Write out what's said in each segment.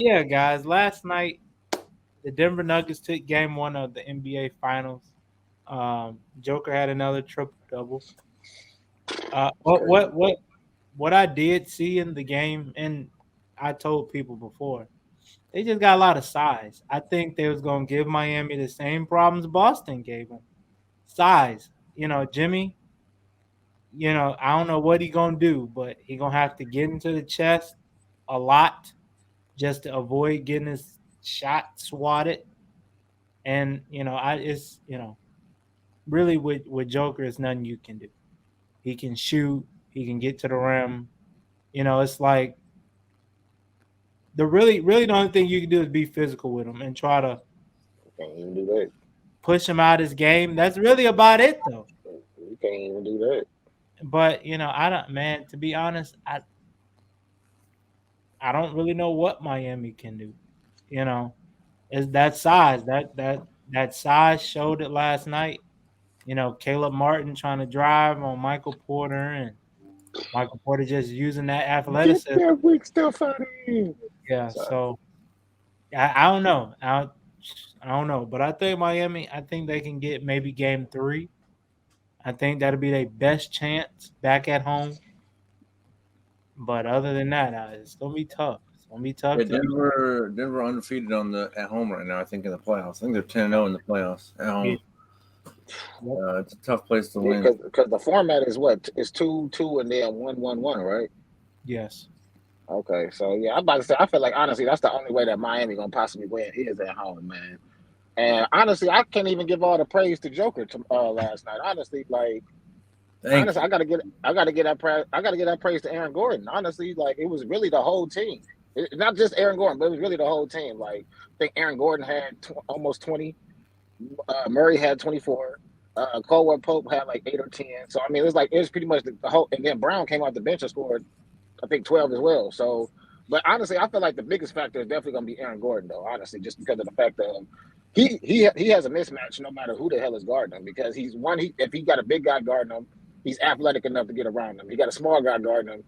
Yeah, guys. Last night, the Denver Nuggets took Game One of the NBA Finals. Joker had another triple double. It's crazy. What I did see in the game, and I told people before, they just got a lot of size. I think they was gonna give Miami the same problems Boston gave them. Size. Jimmy. I don't know what he gonna do, but he gonna have to get into the chest a lot just to avoid getting his shot swatted. And I it's really with Joker, it's nothing you can do. He can shoot, he can get to the rim. It's like the only thing you can do is be physical with him and try to Can't even do that. push him out his game. That's really about it though. You can't even do that. But I don't, man. To be honest, I don't really know what Miami can do. You know, is that size that size showed it last night. Caleb Martin trying to drive on Michael Porter, and Michael Porter just using that Get athleticism. that weak stuff out of here. Yeah, Sorry. so I don't know. I don't know, but I think Miami. I think they can get maybe game three. I think that'll be their best chance back at home. But other than that, it's gonna be tough. It's gonna be tough Yeah, to do. Denver undefeated on the at home right now. I think in the playoffs. I think they're 10-0 in the playoffs at Yeah. home. Yep. It's a tough place to Yeah, win. because the format is what? It's 2-2 and then 1-1-1, right? Yes. Okay, so yeah, I'm about to say I feel like honestly that's the only way that Miami gonna possibly win is at home, man. And honestly, I can't even give all the praise to Joker last night. Honestly, like Thank honestly, you. I gotta get I gotta get that praise to Aaron Gordon. Honestly, like it was really the whole team, not just Aaron Gordon, but it was really the whole team. Like I think Aaron Gordon had almost 20, Murray had 24, Caldwell Pope had like 8 or 10. So I mean, it was pretty much the whole. And then Brown came off the bench and scored I think 12 as well. So, but honestly, I feel like the biggest factor is definitely going to be Aaron Gordon, though. Honestly, just because of the fact that he has a mismatch no matter who the hell is guarding him because he's one. If he got a big guy guarding him, he's athletic enough to get around him. He got a small guy guarding him.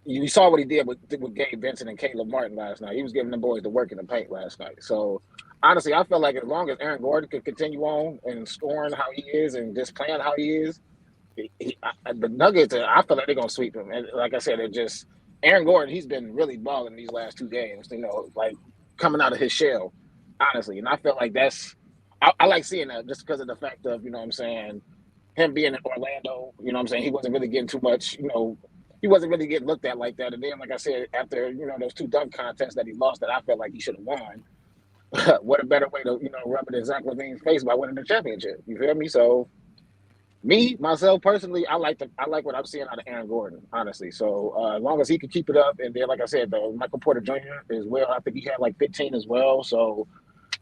You saw what he did with Gabe Vincent and Caleb Martin last night. He was giving the boys the work in the paint last night. So honestly, I feel like as long as Aaron Gordon can continue on and scoring how he is and just playing how he is, the Nuggets, I feel like they're gonna sweep him. And like I said, it just Aaron Gordon. He's been really balling these last 2 games. Like coming out of his shell, honestly. And I feel like I like seeing that just because of the fact of what I'm saying, him being in Orlando. What I'm saying, he wasn't really getting too much. He wasn't really getting looked at like that. And then, like I said, after those two dunk contests that he lost, that I felt like he should have won. What a better way to rub it in Zach Levine's face by winning the championship. You feel me? So me myself personally, I like what I'm seeing out of Aaron Gordon, honestly. So as long as he can keep it up, and then like I said, the Michael Porter Jr. as well. I think he had like 15 as well. So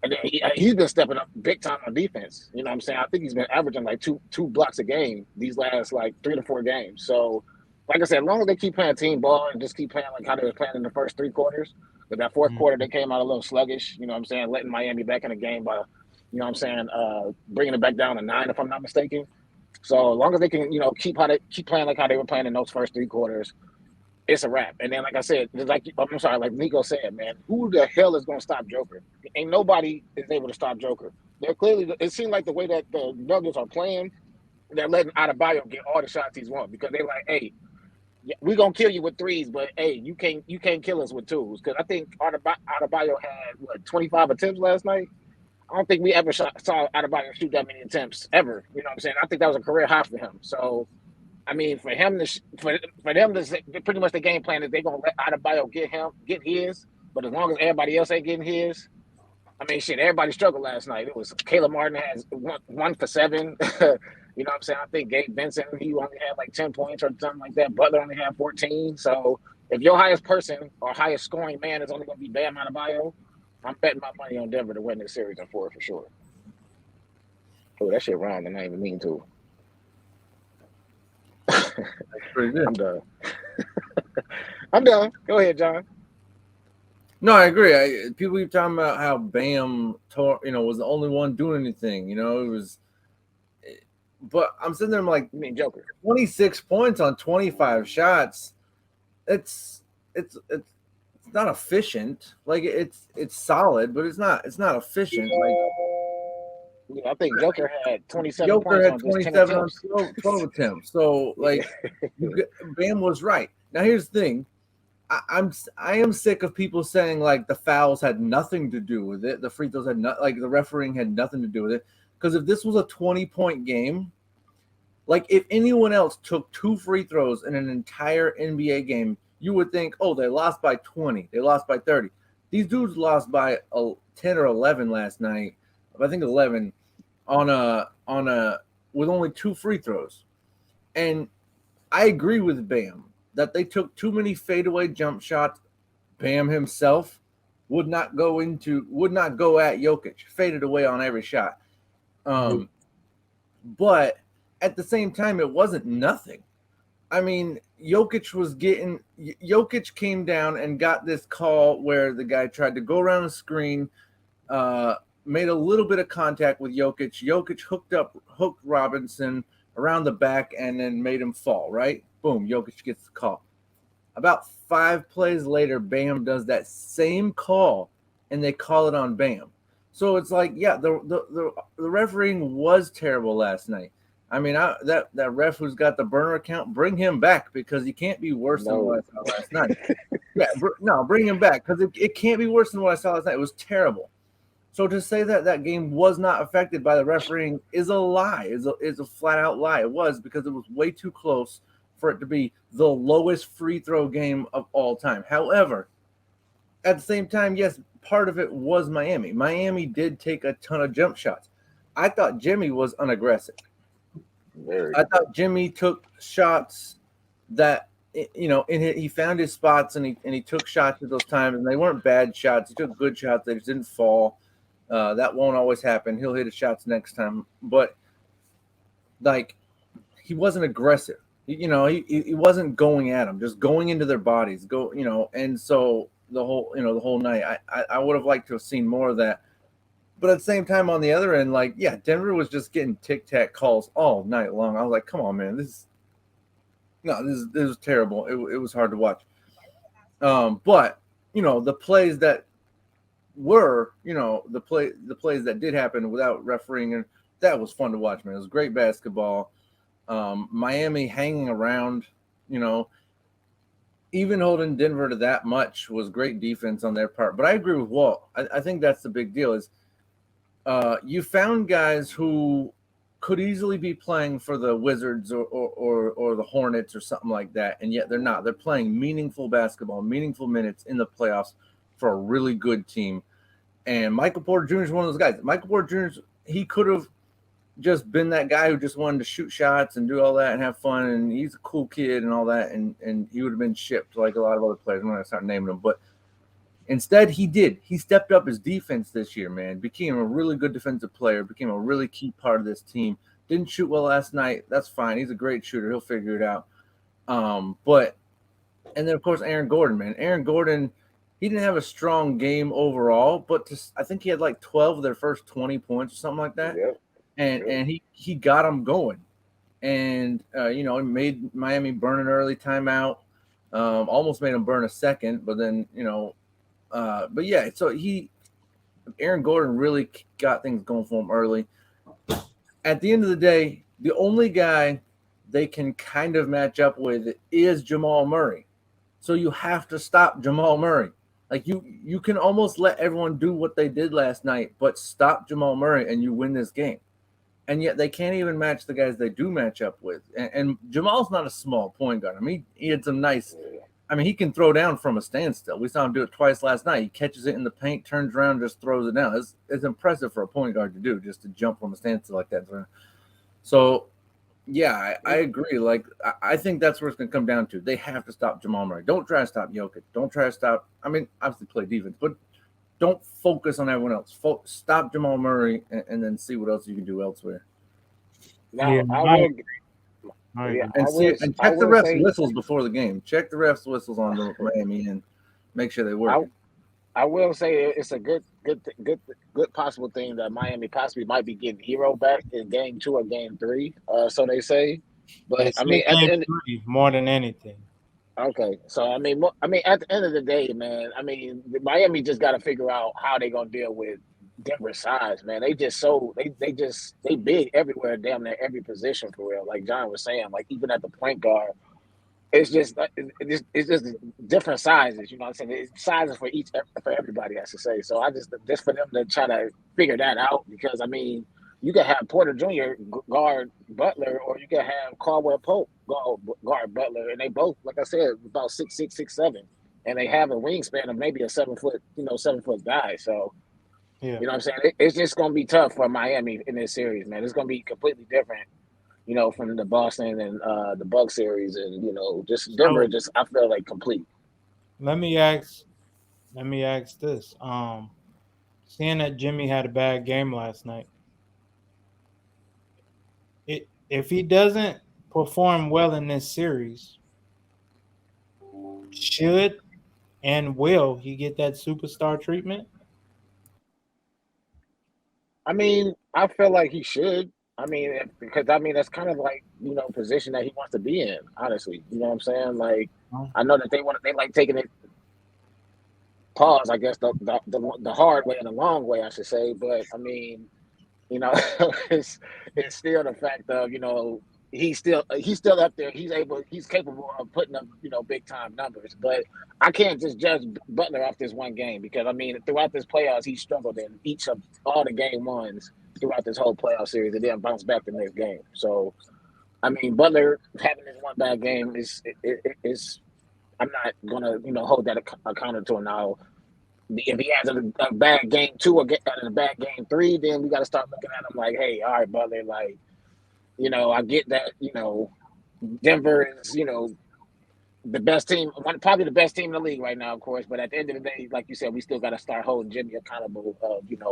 and then he's been stepping up big time on defense. You know what I'm saying? I think he's been averaging like two blocks a game these last like 3 to 4 games. So like I said, as long as they keep playing team ball and just keep playing like how they were playing in the first 3 quarters, but that fourth quarter they Mhm. came out a little sluggish. You know what I'm saying? Letting Miami back in the game by what I'm saying, bringing it back down to 9 if I'm not mistaken. So as long as they can, keep playing like how they were playing in those first 3 quarters, it's a wrap. And then, like I said, I'm sorry, like Nico said, man, who the hell is going to stop Joker? Ain't nobody is able to stop Joker. They're clearly. It seems like the way that the Nuggets are playing, they're letting Adebayo get all the shots he's want because they're like, hey, we're gonna kill you with threes, but hey, you can't kill us with twos. Because I think Adebayo had 25 attempts last night. I don't think we ever saw Adebayo shoot that many attempts ever. You know what I'm saying? I think that was a career high for him. So I mean, for him to for them to pretty much the game plan is they're gonna let Adebayo get his, but as long as everybody else ain't getting his, I mean, shit, everybody struggled last night. It was Caleb Martin has one for seven. You know what I'm saying? I think Gabe Vincent he only had like 10 points or something like that. Butler only had 14. So if your highest person or highest scoring man is only gonna be Bam Adebayo, I'm betting my money on Denver to win this series in four for sure. Oh, that shit rhymed and I didn't even mean to. That's pretty good. I'm done. I'm done. Go ahead, John. No, I agree. People keep talking about how Bam, was the only one doing anything. It was. But I'm sitting there, I'm like, You mean Joker? 26 points on 25 shots. It's not efficient. Like it's solid, but it's not efficient. Like Yeah, I think Joker had 27 Joker points had on just 10 27 on attempts. 12 attempts. So like Bam was right. Now here's the thing. I am sick of people saying like the fouls had nothing to do with it. The free throws had not like the refereeing had nothing to do with it. Because if this was a 20-point game, like if anyone else took 2 free throws in an entire NBA game, you would think, oh, they lost by 20, they lost by 30. These dudes lost by 10 or 11 last night. I think 11 on a with only 2 free throws. And I agree with Bam that they took too many fadeaway jump shots. Bam himself would not go at Jokic, faded away on every shot. But at the same time, it wasn't nothing. I mean, Jokic came down and got this call where the guy tried to go around the screen, made a little bit of contact with Jokic. Jokic hooked Robinson around the back and then made him fall, right? Boom, Jokic gets the call. About 5 plays later, Bam does that same call, and they call it on Bam. So it's like, yeah, the refereeing was terrible last night. I mean, that ref who's got the burner account, bring him back because he can't be worse than what I saw last night. Yeah, bring him back because it can't be worse than what I saw last night. It was terrible. So to say that game was not affected by the refereeing is a lie. Is a flat out lie. It was because it was way too close for it to be the lowest free throw game of all time. However, at the same time, yes, part of it was Miami. Miami did take a ton of jump shots. I thought Jimmy was unaggressive. I thought Jimmy took shots that he found his spots and he took shots at those times, and they weren't bad shots. He took good shots. They just didn't fall. That won't always happen. He'll hit his shots next time, but like he wasn't aggressive. He wasn't going at them, just going into their bodies. And so the whole night, I would have liked to have seen more of that. But at the same time, on the other end, like, yeah, Denver was just getting tic-tac calls all night long. I was like, come on, man, this was terrible. It was hard to watch. But the plays that were, the plays that did happen without refereeing, and that was fun to watch, man. It was great basketball. Miami hanging around, even holding Denver to that much was great defense on their part. But I agree with Walt. I think that's the big deal is you found guys who could easily be playing for the Wizards or the Hornets or something like that, and yet they're not. They're playing meaningful basketball, meaningful minutes in the playoffs for a really good team. And Michael Porter Jr. is one of those guys. Michael Porter Jr., he could have just been that guy who just wanted to shoot shots and do all that and have fun, and he's a cool kid and all that, and he would have been shipped like a lot of other players. I'm going to start naming them, but instead he stepped up his defense this year, man, became a really good defensive player, became a really key part of this team. Didn't shoot well last night. That's fine. He's a great shooter. He'll figure it out. And then of course, Aaron Gordon, man. Aaron Gordon, he didn't have a strong game overall, but I think he had like 12 of their first 20 points or something like that. Yep. And he got them going. And, he made Miami burn an early timeout, almost made him burn a second, but then, but yeah, so Aaron Gordon really got things going for him early. At the end of the day, the only guy they can kind of match up with is Jamal Murray. So you have to stop Jamal Murray. Like you can almost let everyone do what they did last night, but stop Jamal Murray and you win this game. And yet they can't even match the guys they do match up with. And Jamal's not a small point guard. I mean, he had some nice – I mean, he can throw down from a standstill. We saw him do it twice last night. He catches it in the paint, turns around, just throws it down. It's impressive for a point guard to do, just to jump from a standstill like that. So, yeah, I agree. Like, I think that's where it's going to come down to. They have to stop Jamal Murray. Don't try to stop Jokic. Don't try to stop – I mean, obviously play defense, but don't focus on everyone else. Stop Jamal Murray and then see what else you can do elsewhere. Now, Yeah, And check the refs' whistles before the game. Check the refs' whistles on the Miami and make sure they work. I will say it's a good possible thing that Miami possibly might be getting Hero back in game 2 or game 3. So they say, but I mean, at the end, more than anything. Okay, so at the end of the day, man, Miami just got to figure out how they gonna deal with Denver's size, man. They just they big everywhere, damn near every position for real. Like John was saying, like even at the point guard, it's just different sizes. You know what I'm saying? It's sizes for everybody, I should say. So I just for them to try to figure that out because you could have Porter Jr. guard Butler, or you could have Caldwell Pope guard Butler, and they both, like I said, about 6'6", 6'7", and they have a wingspan of maybe a 7 foot guy. So Yeah. you know what I'm saying? It's just gonna be tough for Miami in this series, man. It's gonna be completely different. From the Boston and the Buck series, and just Denver. So Just I feel like complete. let me ask this. Seeing that Jimmy had a bad game last night, if he doesn't perform well in this series, should and will he get that superstar treatment? I feel like he should. Because that's kind of like position that he wants to be in. Honestly, you know what I'm saying? Like I know that they like taking it. Pause. I guess the hard way and the long way, I should say. But it's still the fact of he's still up there. He's capable of putting up big time numbers. But I can't just judge Butler off this one game because throughout this playoffs he struggled in each of all the game ones throughout this whole playoff series and then bounced back the next game. So Butler having this one bad game is I'm not gonna hold that accountable to him now. If he has a bad game 2 or a bad game 3, then we got to start looking at him like, hey, all right, Butler, like, I get that, Denver is, the best team, probably the best team in the league right now, of course. But at the end of the day, like you said, we still got to start holding Jimmy accountable,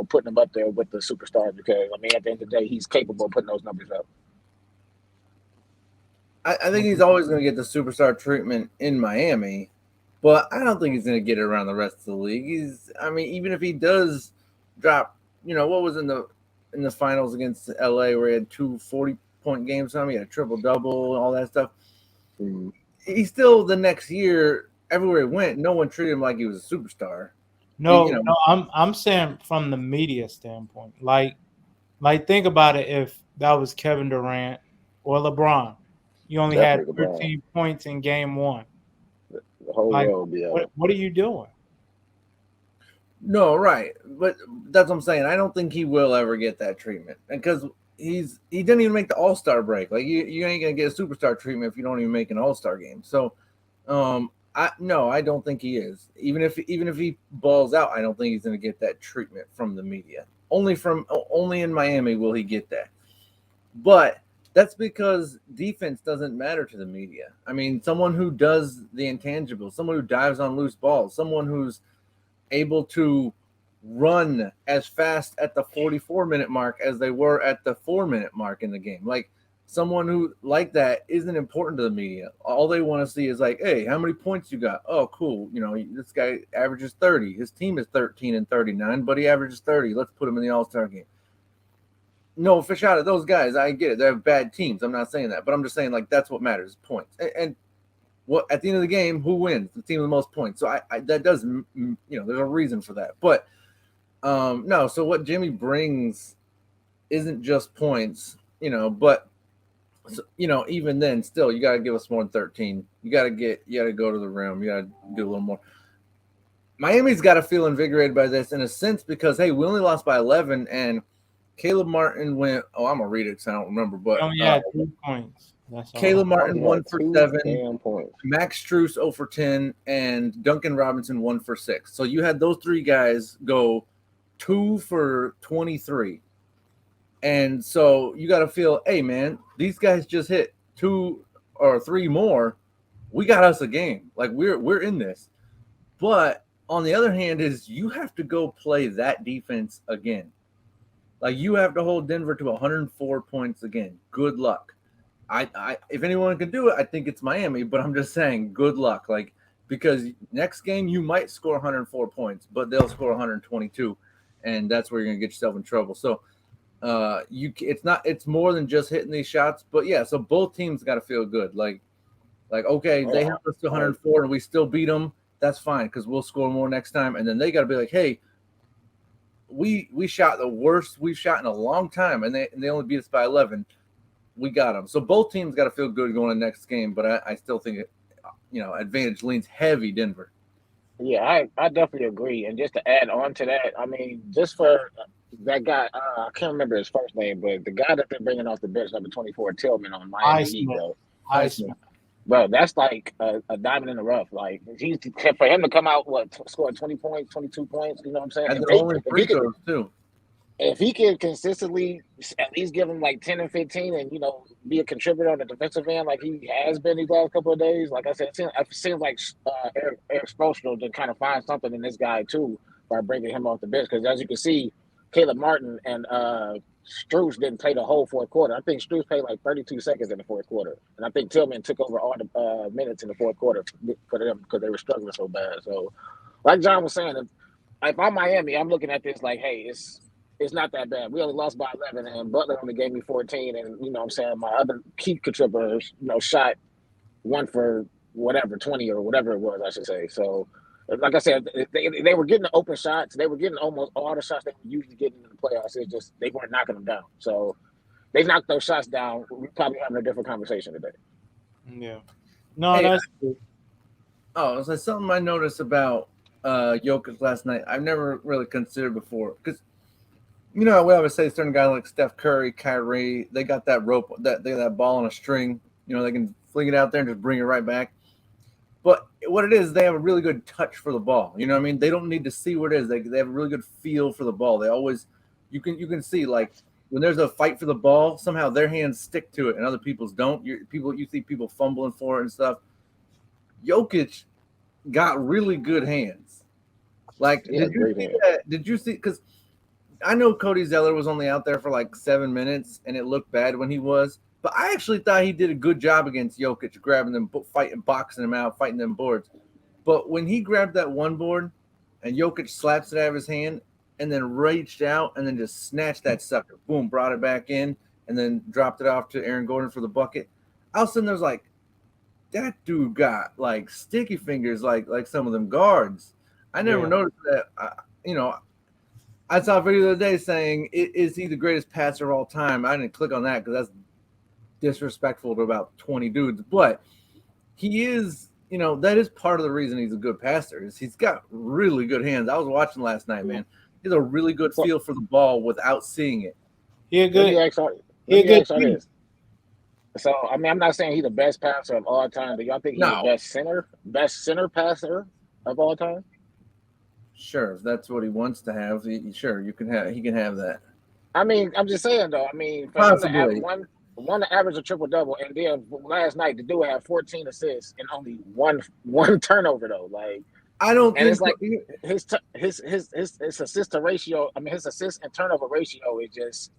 putting him up there with the superstars because, at the end of the day, he's capable of putting those numbers up. I think he's always going to get the superstar treatment in Miami. But I don't think he's going to get it around the rest of the league. Even if he does drop, what was in the finals against LA where he had 2 40-point games, he had a triple-double and all that stuff. He still, the next year, everywhere he went, no one treated him like he was a superstar. No, I'm saying from the media standpoint. Like think about it if that was Kevin Durant or LeBron. You only Definitely had 13 points in game 1. The whole world be out. What are you doing? No, right. But that's what I'm saying. I don't think he will ever get that treatment because he didn't even make the All-Star break. Like you ain't gonna get a superstar treatment if you don't even make an All-Star game. So I don't think he is. Even if he balls out, I don't think he's gonna get that treatment from the media. Only in Miami will he get that. But that's because defense doesn't matter to the media. Someone who does the intangibles, someone who dives on loose balls, someone who's able to run as fast at the 44-minute mark as they were at the 4-minute mark in the game. Like someone who like that isn't important to the media. All they want to see is like, hey, how many points you got? Oh, cool. This guy averages 30. His team is 13 and 39, but he averages 30. Let's put him in the All-Star game. No fish out of those guys. I get it. They have bad teams. I'm not saying that, but I'm just saying like that's what matters, points. And what at the end of the game, who wins? The team with the most points. So I that does there's a reason for that. But no. So what Jimmy brings isn't just points, but even then, still you got to give us more than 13. You got to go to the rim. You got to do a little more. Miami's got to feel invigorated by this in a sense because hey, we only lost by 11 and Caleb Martin went. Oh, I'm gonna read it because I don't remember. But only had 2 points. Caleb Martin 1 for 7, points. Max Strus 0 for 10, and Duncan Robinson 1 for 6. So you had those 3 guys go 2 for 23, and so you got to feel, hey man, these guys just hit 2 or 3 more. We got us a game. Like we're in this. But on the other hand, is you have to go play that defense again. Like you have to hold Denver to 104 points again. Good luck. I if anyone can do it, I think it's Miami, but I'm just saying good luck. Like because next game you might score 104 points, but they'll score 122, and that's where you're gonna get yourself in trouble. So it's more than just hitting these shots, but yeah, so both teams got to feel good. Like Like, okay, they Yeah. held us to 104 and we still beat them. That's fine because we'll score more next time. And then they got to be like, hey, we shot the worst we've shot in a long time, and they only beat us by 11. We got them. So both teams got to feel good going to the next game. But I still think advantage leans heavy Denver. Yeah, I definitely agree. And just to add on to that, I mean, just for that guy, I can't remember his first name, but the guy that they're bringing off the bench, number 24, Tillman on Miami Heat, bro. Highsmith. Bro, that's like a diamond in the rough. Like for him to come out, score 20 points, 22 points. You know what I'm saying? And they're only free throws too. If he can consistently at least give him like 10 and 15 and, be a contributor on the defensive end like he has been these last couple of days, like I said, it seems like Eric Spoelstra to kind of find something in this guy too by bringing him off the bench. Because as you can see, Caleb Martin and Strus didn't play the whole fourth quarter. I think Strus played like 32 seconds in the fourth quarter. And I think Tillman took over all the minutes in the fourth quarter for them because they were struggling so bad. So like John was saying, if I'm Miami, I'm looking at this like, hey, it's not that bad. We only lost by 11, and Butler only gave me 14. And, what I'm saying, my other key contributors, shot one for whatever, 20 or whatever it was, I should say. So, like I said, they were getting the open shots. They were getting almost all the shots they were usually getting in the playoffs. It's just they weren't knocking them down. So, they knocked those shots down. We're probably having a different conversation today. Yeah. No, that's true. Oh, so something I noticed about Jokic last night I've never really considered before because – we always say certain guys like Steph Curry, Kyrie, they got that rope, that ball on a string. They can fling it out there and just bring it right back. But what it is, they have a really good touch for the ball. You know what I mean? They don't need to see what it is. They have a really good feel for the ball. They always, you can see like when there's a fight for the ball, somehow their hands stick to it and other people's don't. You see people fumbling for it and stuff. Jokic got really good hands. Like, did you see that? Did you see? Because I know Cody Zeller was only out there for like 7 minutes, and it looked bad when he was. But I actually thought he did a good job against Jokic, grabbing them, fighting, boxing him out, fighting them boards. But when he grabbed that one board, and Jokic slaps it out of his hand, and then reached out and then just snatched that sucker, boom, brought it back in, and then dropped it off to Aaron Gordon for the bucket. I was sitting there like, that dude got like sticky fingers, like some of them guards. I never noticed that. I saw a video the other day saying, is he the greatest passer of all time? I didn't click on that because that's disrespectful to about 20 dudes. But he is, that is part of the reason he's a good passer is he's got really good hands. I was watching last night, man. He has a really good feel for the ball without seeing it. So, I mean, I'm not saying he's the best passer of all time, but y'all think he's the best center passer of all time? Sure, if that's what he wants to have, he can have that. I mean, I'm just saying though. I mean, for him to have one to average a triple double, and then last night the dude had 14 assists and only one turnover though. Like I don't, and it's like his assist to ratio. I mean, his assist and turnover ratio is just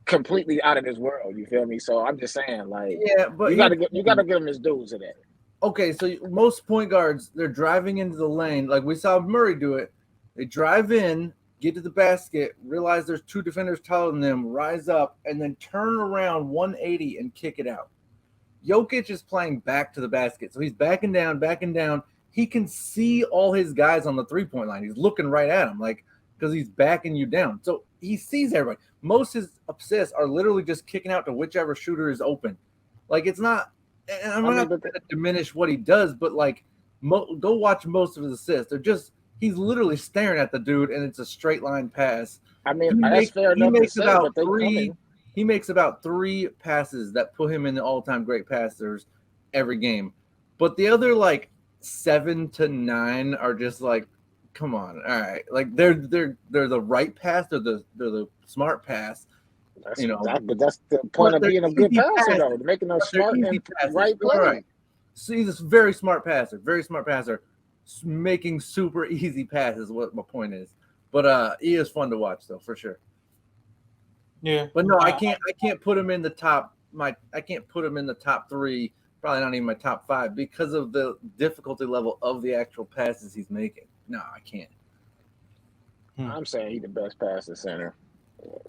completely out of this world. You feel me? So I'm just saying, like, but you gotta give him his dues to that. Okay, so most point guards, they're driving into the lane. Like we saw Murray do it. They drive in, get to the basket, realize there's two defenders taller than them, rise up, and then turn around 180 and kick it out. Jokic is playing back to the basket. So he's backing down. He can see all his guys on the three-point line. He's looking right at them, like, because he's backing you down. So he sees everybody. Most of his assists are literally just kicking out to whichever shooter is open. Like, it's not – and I'm not going to diminish what he does, but like, go watch most of his assists. They're just he's literally staring at the dude, and it's a straight line pass. I mean, that's fair enough to say, but he makes about 3 passes that put him in the all-time great passers every game, but the other like 7 to 9 are just like, come on, all right, like they're the right pass, they're the smart pass. But that's the point of being a good passer, though, making those smart and right plays. Right. So he's a very smart passer, making super easy passes. What my point is, but he is fun to watch, though, for sure. Yeah, but no, I can't put him in the top. I can't put him in the top 3. Probably not even my top 5 because of the difficulty level of the actual passes he's making. No, I can't. I'm saying he's the best passer center.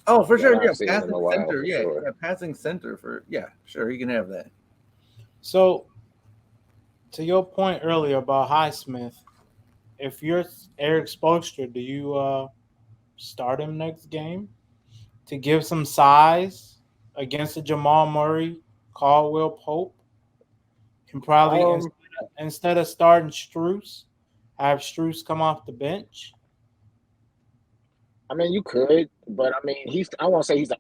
Oh, for sure. Yeah, passing center. Yeah, passing center for sure. He can have that. So to your point earlier about Highsmith, if you're Eric Spoelstra, do you start him next game to give some size against a Jamal Murray, Caldwell Pope, and probably Um, instead of starting Struess, have Struess come off the bench? I mean, you could, but I mean, he's. I want to say he's a.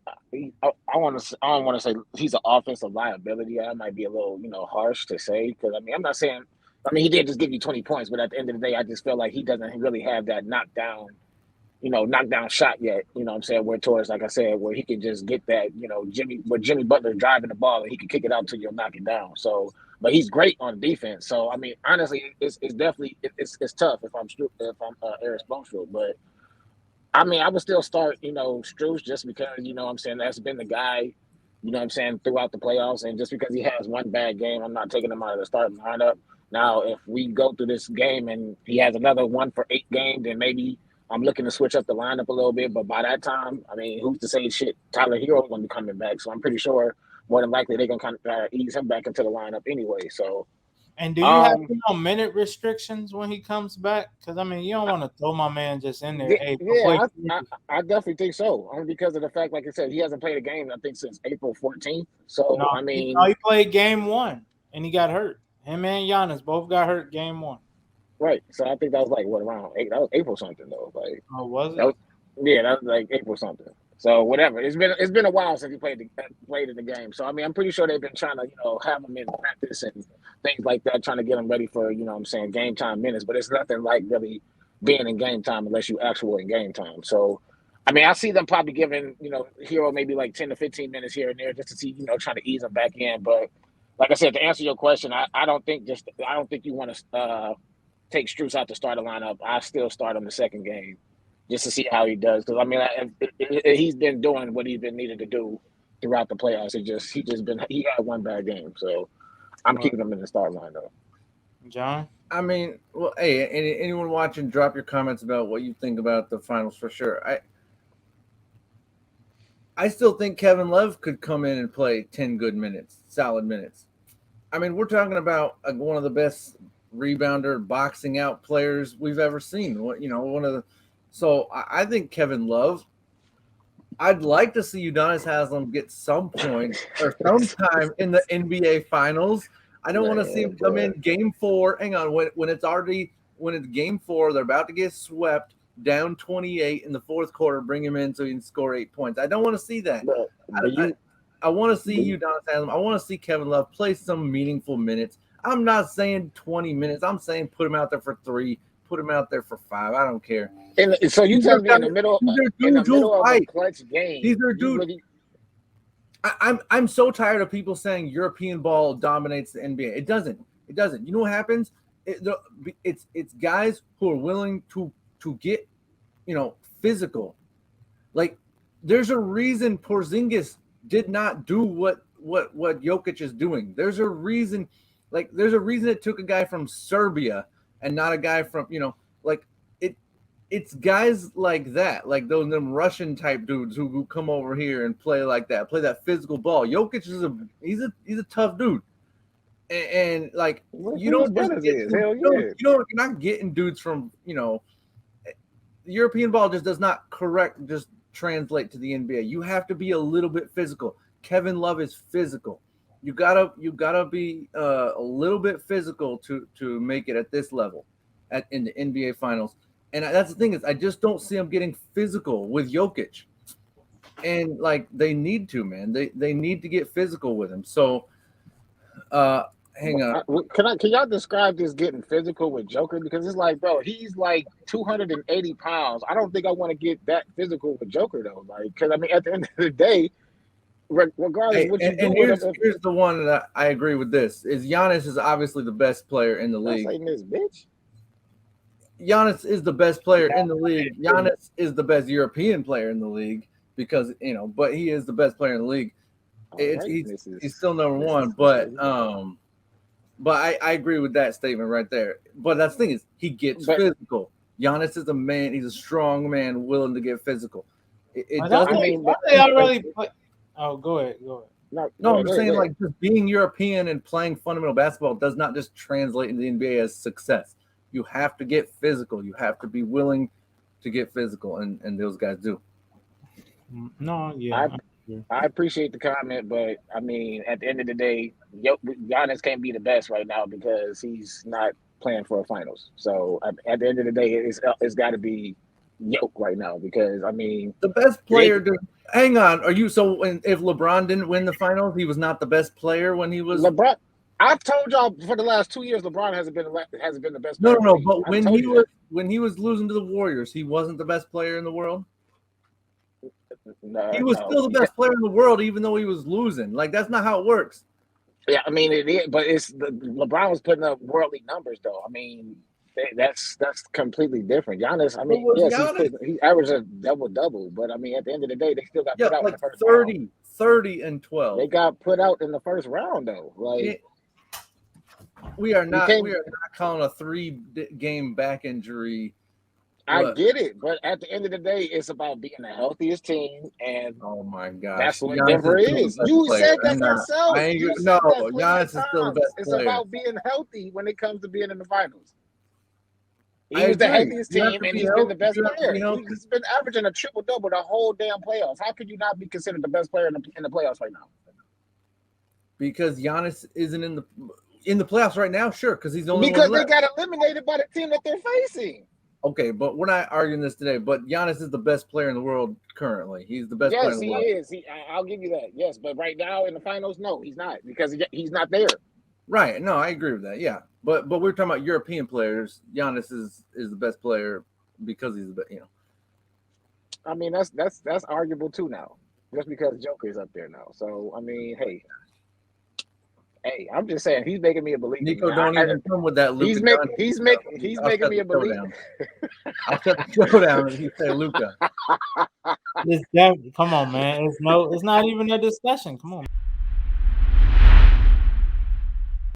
I want to. I don't want to say he's an offensive liability. That might be a little, harsh to say because I mean, I'm not saying. I mean, he did just give you 20 points, but at the end of the day, I just feel like he doesn't really have that knockdown, knockdown shot yet. You know what I'm saying? Where towards, like I said, where he can just get that, Jimmy Butler driving the ball and he can kick it out till you'll knock it down. So, but he's great on defense. So, I mean, honestly, it's definitely it's tough if I'm Eric Spoelstra, but. I mean, I would still start, Struess just because, what I'm saying, that's been the guy, what I'm saying, throughout the playoffs. And just because he has one bad game, I'm not taking him out of the starting lineup. Now, if we go through this game and he has another 1 for 8 game, then maybe I'm looking to switch up the lineup a little bit. But by that time, I mean, who's to say shit? Tyler Hero going to be coming back. So I'm pretty sure more than likely they're going to kind of ease him back into the lineup anyway. So, And do you have minute restrictions when he comes back? Because I mean, you don't want to throw my man just in there. Hey, I definitely think so. Only because of the fact, like I said, he hasn't played a game I think since April 14th. So I mean, he played game 1 and he got hurt. Him and Giannis both got hurt game 1. Right. So I think that was like around 8. That was April something though. Like, was it? That was like April something. So whatever. It's been a while since he played in the game. So I mean, I'm pretty sure they've been trying to have him in practice and things like that, trying to get him ready for what I'm saying, game time minutes. But it's nothing like really being in game time unless you actually in game time. So I mean, I see them probably giving Hero maybe like 10 to 15 minutes here and there just to see trying to ease him back in. But like I said, to answer your question, I don't think you want to take Struess out to start a lineup. I still start him the second game. Just to see how he does, because I mean, he's been doing what he's been needed to do throughout the playoffs. He had one bad game, so I'm keeping him in the start lineup. John, I mean, well, hey, anyone watching, drop your comments about what you think about the finals for sure. I still think Kevin Love could come in and play 10 good minutes, solid minutes. I mean, we're talking about one of the best rebounder, boxing out players we've ever seen. One of the. So I think Kevin Love. I'd like to see Udonis Haslem get some point or sometime in the NBA Finals. I don't want to see him come in game 4. Hang on, when it's game 4, they're about to get swept, down 28 in the fourth quarter. Bring him in so he can score 8 points. I don't want to see that. I want to see Udonis Haslem. I want to see Kevin Love play some meaningful minutes. I'm not saying 20 minutes. I'm saying put him out there for 3. Put him out there for 5. I don't care. And so you tell me in the middle of a clutch game. These are dudes. I'm so tired of people saying European ball dominates the NBA. It doesn't. You know what happens? It's guys who are willing to get, physical. Like there's a reason Porzingis did not do what Jokic is doing. There's a reason. There's a reason it took a guy from Serbia and not a guy from, it's guys like that, like them Russian type dudes who come over here and play like that, play that physical ball. Jokic is he's a tough dude. And you're not getting dudes from, the European ball just does not just translate to the NBA. You have to be a little bit physical. Kevin Love is physical. You gotta be a little bit physical to make it at this level, in the NBA Finals. And that's the thing is, I just don't see them getting physical with Jokic, and they need to, man. They need to get physical with him. So, hang on. Can y'all describe this getting physical with Joker? Because it's like, bro, he's like 280 pounds. I don't think I want to get that physical with Joker though. Because I mean, at the end of the day. Regardless of what you do, here's the one that I agree with. This is Giannis is obviously the best player in the league. This bitch. Giannis is the best player in the league. Giannis is the best European player in the league because but he is the best player in the league. He's still number 1, but I agree with that statement right there. But that's the thing is he gets physical. Giannis is a man. He's a strong man willing to get physical. It doesn't mean they already play. Oh, go ahead. No, I'm saying like just being European and playing fundamental basketball does not just translate into the NBA as success. You have to get physical. You have to be willing to get physical, and those guys do. No, yeah. I appreciate the comment, but I mean, at the end of the day, Giannis can't be the best right now because he's not playing for a finals. So at the end of the day, it's got to be Jokic right now because I mean, the best player. Hang on, are you so? If LeBron didn't win the finals, he was not the best player when he was LeBron. I've told y'all for the last 2 years, LeBron hasn't been the best. No. But when he was losing to the Warriors, he wasn't the best player in the world. No, he was still the best player in the world, even though he was losing. Like that's not how it works. Yeah, I mean it is, but LeBron was putting up worldly numbers, though. I mean that's completely different. Giannis, I mean, yes, he averaged a double, but I mean at the end of the day, they still got put out like in the first 30 and 12. They got put out in the first round, though. Like we are not calling a 3-game back injury. I get it, but at the end of the day, it's about being the healthiest team, and oh my gosh, that's what Denver is. You said that yourself. No, Giannis is still the best player. It's about being healthy when it comes to being in the finals. He was the healthiest team, and he's been the best player. He's been averaging a triple-double the whole damn playoffs. How could you not be considered the best player in the playoffs right now? Because Giannis isn't in the playoffs right now, sure, because he's the only because one they got eliminated by the team that they're facing. Okay, but we're not arguing this today. But Giannis is the best player in the world currently. He's the best player in the world. Yes, he is. I'll give you that. Yes, but right now in the finals, no, he's not because he's not there. Right. No, I agree with that. Yeah, but we're talking about European players. Giannis is the best player because he's the best. I mean, that's arguable too now, just because Joker is up there now. So I mean, hey, I'm just saying he's making me a believer. Nico, don't even come with that. He's making me a believer. I'll shut the show down if you say Luka. Come on, man. It's not even a discussion. Come on.